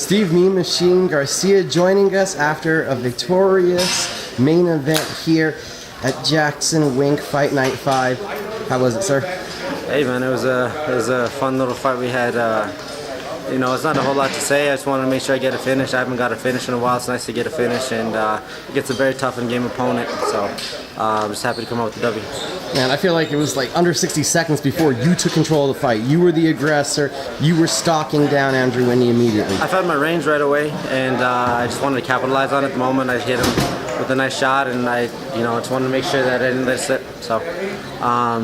Steve Mean Machine Garcia joining us after a victorious main event here at Jackson Wink Fight Night 5. How was it, sir? Hey man, it was a fun little fight we had. You know, it's not a whole lot to say. I just wanted to make sure I get a finish. I haven't got a finish in a while. It's nice to get a finish, and it gets a very tough in-game opponent. So I'm just happy to come out with the W. Man, I feel like it was like under 60 seconds before you took control of the fight. You were the aggressor. You were stalking down Andrew Whitney immediately. I found my range right away, and I just wanted to capitalize on it. At the moment, I hit him with a nice shot, and I just wanted to make sure that I didn't let it slip. So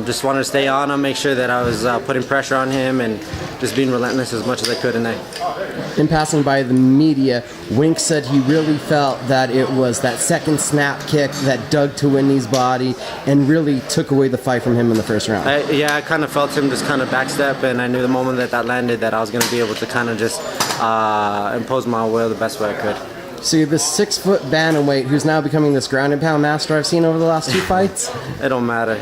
just wanted to stay on him, make sure that I was putting pressure on him, and just being relentless as much as I could tonight. In passing by the media, Wink said he really felt that it was that second snap kick that dug to Whitney's body and really took away the fight from him in the first round. I kind of felt him just kind of backstep, and I knew the moment that landed that I was going to be able to kind of just impose my will the best way I could. So you're this 6-foot bantamweight who's now becoming this ground and pound master I've seen over the last two fights? It don't matter.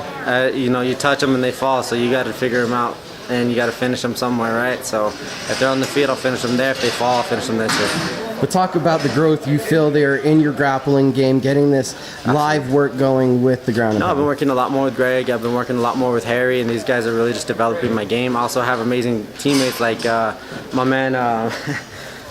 You touch them and they fall, so you got to figure them out. And you got to finish them somewhere, right? So if they're on the field, I'll finish them there. If they fall, I'll finish them there too. But talk about the growth you feel there in your grappling game, getting this live work going with the ground and pound. I've been working a lot more with Greg. I've been working a lot more with Harry, and these guys are really just developing my game. I also have amazing teammates like my man.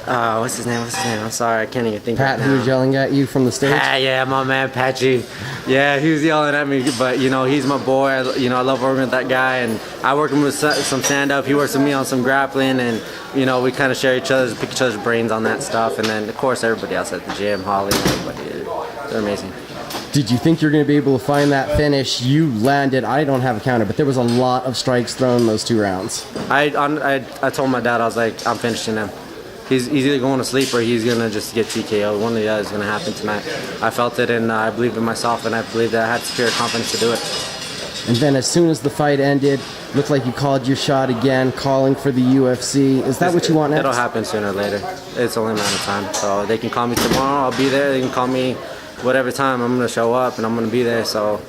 What's his name? I'm sorry, I can't even think Pat, of it now. who was yelling at you from the stage? Yeah, my man Patchy. Yeah, he was yelling at me, but he's my boy. I love working with that guy, and I work him with some stand-up. He works with me on some grappling, and we kind of pick each other's brains on that stuff. And then of course everybody else at the gym, Holly, everybody, they're amazing. Did you think you're going to be able to find that finish? You landed, I don't have a counter, but there was a lot of strikes thrown in those 2 rounds. I told my dad, I was like, I'm finishing him. He's either going to sleep or he's going to just get TKO. One of the other is going to happen tonight. I felt it, and I believed in myself, and I believed that I had superior confidence to do it. And then as soon as the fight ended, looked like you called your shot again, calling for the UFC. Is that what you want next? It'll happen sooner or later. It's only a matter of time. So they can call me tomorrow. I'll be there. They can call me whatever time. I'm going to show up, and I'm going to be there. So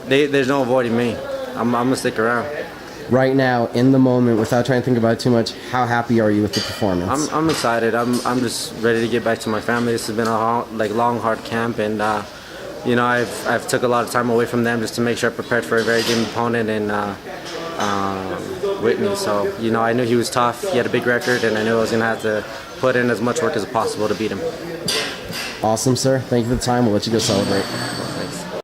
there's no avoiding me. I'm going to stick around. Right now, in the moment, without trying to think about it too much, how happy are you with the performance? I'm excited. I'm just ready to get back to my family. This has been a long, hard camp, and I've took a lot of time away from them just to make sure I prepared for a very good opponent in Whitney. So I knew he was tough. He had a big record, and I knew I was gonna have to put in as much work as possible to beat him. Awesome, sir. Thank you for the time. We'll let you go celebrate.